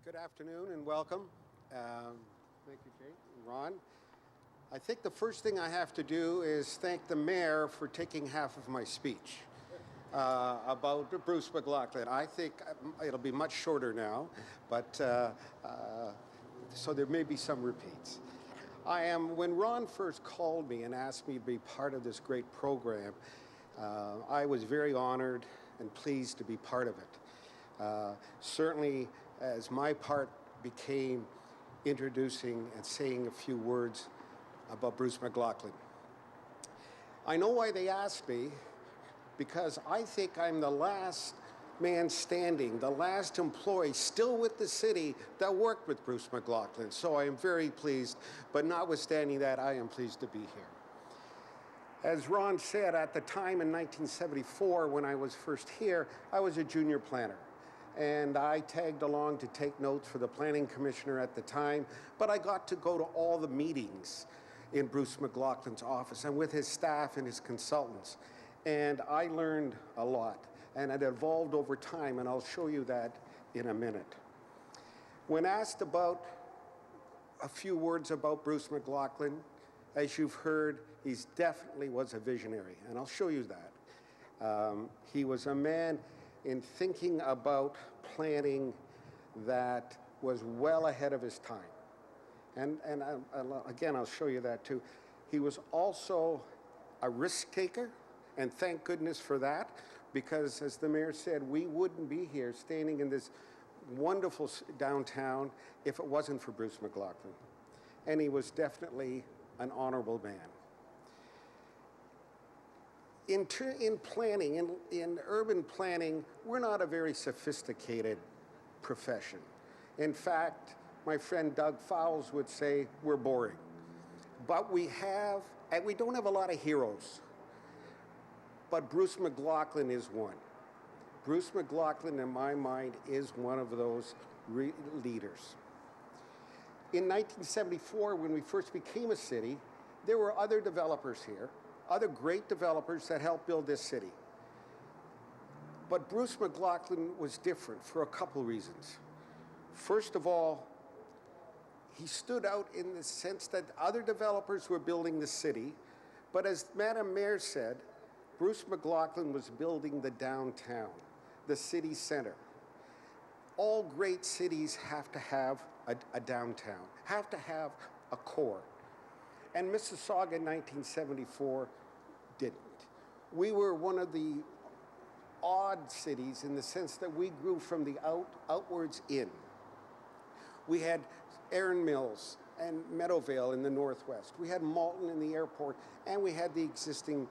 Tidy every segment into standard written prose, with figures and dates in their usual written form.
Good afternoon and welcome. Thank you, Jake and Ron. I think the first thing I have to do is thank the mayor for taking half of my speech about Bruce McLaughlin. I think it'll be much shorter now, but so there may be some repeats. When Ron first called me and asked me to be part of this great program, I was very honored and pleased to be part of it. Certainly, as my part became introducing and saying a few words about Bruce McLaughlin. I know why they asked me, because I think I'm the last man standing, the last employee still with the city that worked with Bruce McLaughlin. So I am very pleased, but notwithstanding that, I am pleased to be here. As Ron said, at the time in 1974, when I was first here, I was a junior planner. And I tagged along to take notes for the planning commissioner at the time, but I got to go to all the meetings in Bruce McLaughlin's office and with his staff and his consultants. And I learned a lot, and it evolved over time, and I'll show you that in a minute. When asked about a few words about Bruce McLaughlin, as you've heard, he definitely was a visionary, and I'll show you that. He was a man in thinking about planning that was well ahead of his time. And again, I'll show you that too. He was also a risk taker, and thank goodness for that, because as the mayor said, we wouldn't be here standing in this wonderful downtown if it wasn't for Bruce McLaughlin. And he was definitely an honorable man. In planning, in urban planning, we're not a very sophisticated profession. In fact, my friend Doug Fowles would say we're boring. But we don't have a lot of heroes. But Bruce McLaughlin is one. Bruce McLaughlin, in my mind, is one of those leaders. In 1974, when we first became a city, there were other developers here, other great developers that helped build this city. But Bruce McLaughlin was different for a couple reasons. First of all, he stood out in the sense that other developers were building the city, but as Madam Mayor said, Bruce McLaughlin was building the downtown, the city center. All great cities have to have a downtown, have to have a core. And Mississauga in 1974 didn't. We were one of the odd cities in the sense that we grew from the outwards in. We had Erin Mills and Meadowvale in the northwest. We had Malton in the airport, and we had the existing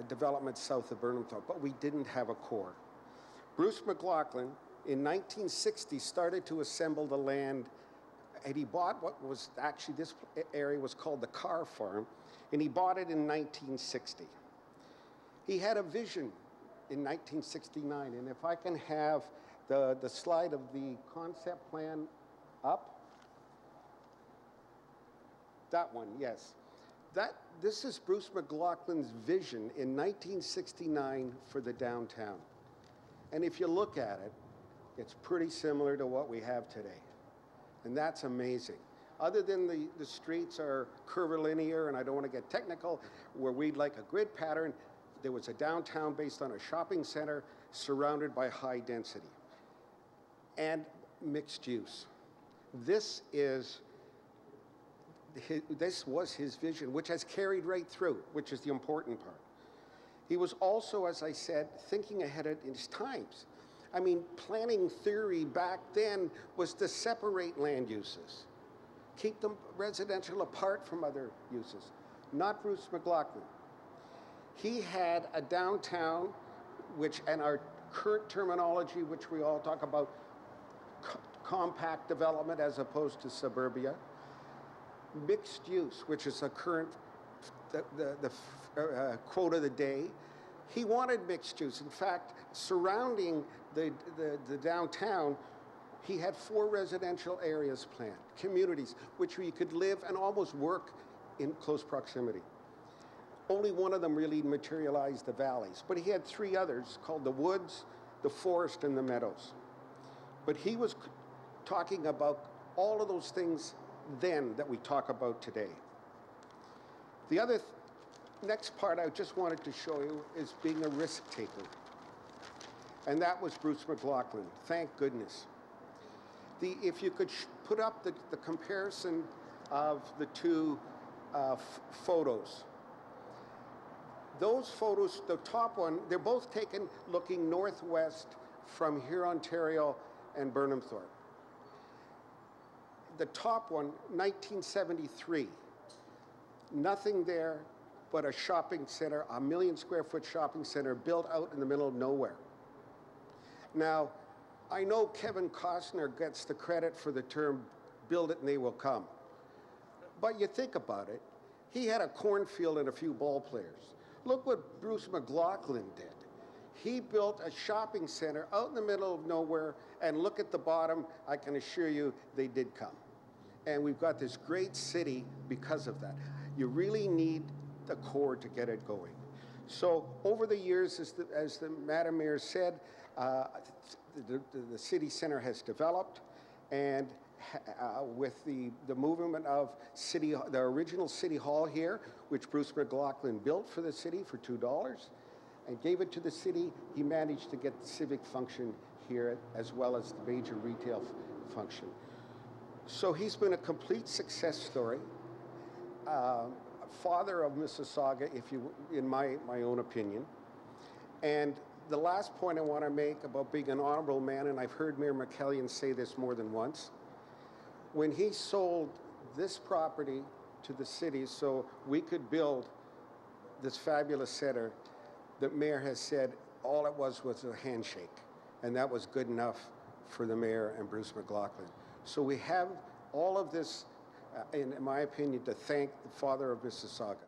development south of Burnhamthorpe, but we didn't have a core. Bruce McLaughlin in 1960 started to assemble the land, and he bought what was actually, this area was called the Carr Farm, and he bought it in 1960. He had a vision in 1969, and if I can have the slide of the concept plan up. That one, yes. This is Bruce McLaughlin's vision in 1969 for the downtown. And if you look at it, it's pretty similar to what we have today. And that's amazing. Other than the streets are curvilinear, and I don't want to get technical, where we'd like a grid pattern, there was a downtown based on a shopping center surrounded by high density and mixed use. This was his vision, which has carried right through, which is the important part. He was also, as I said, thinking ahead of his times. I mean, planning theory back then was to separate land uses, keep them residential apart from other uses. Not Bruce McLaughlin. He had a downtown, which, and our current terminology, which we all talk about, compact development as opposed to suburbia. Mixed use, which is a current quote of the day. He wanted mixed use. In fact, surrounding the downtown, he had 4 residential areas planned, communities, which you could live and almost work in close proximity. Only one of them really materialized, the valleys, but he had 3 others called the woods, the forest, and the meadows. But he was talking about all of those things then that we talk about today. The other next part I just wanted to show you is being a risk taker. And that was Bruce McLaughlin, thank goodness. If you could put up the comparison of the two photos. Those photos, the top one, they're both taken looking northwest from here, Ontario, and Burnhamthorpe. The top one, 1973, nothing there but a shopping center, a 1 million square foot shopping center built out in the middle of nowhere. Now, I know Kevin Costner gets the credit for the term, build it and they will come. But you think about it, he had a cornfield and a few ball players. Look what Bruce McLaughlin did. He built a shopping center out in the middle of nowhere, and look at the bottom, I can assure you they did come. And we've got this great city because of that. You really need the core to get it going. So over the years, as the Madam Mayor said, the city center has developed, and with the movement of the original City Hall here, which Bruce McLaughlin built for the city for $2 and gave it to the city, he managed to get the civic function here as well as the major retail function. So he's been a complete success story, father of Mississauga, in my own opinion. And the last point I want to make about being an honorable man, and I've heard Mayor McLaughlin say this more than once, when he sold this property to the city so we could build this fabulous center, the mayor has said all it was a handshake, and that was good enough for the mayor and Bruce McLaughlin. So we have all of this, in my opinion, to thank the father of Mississauga.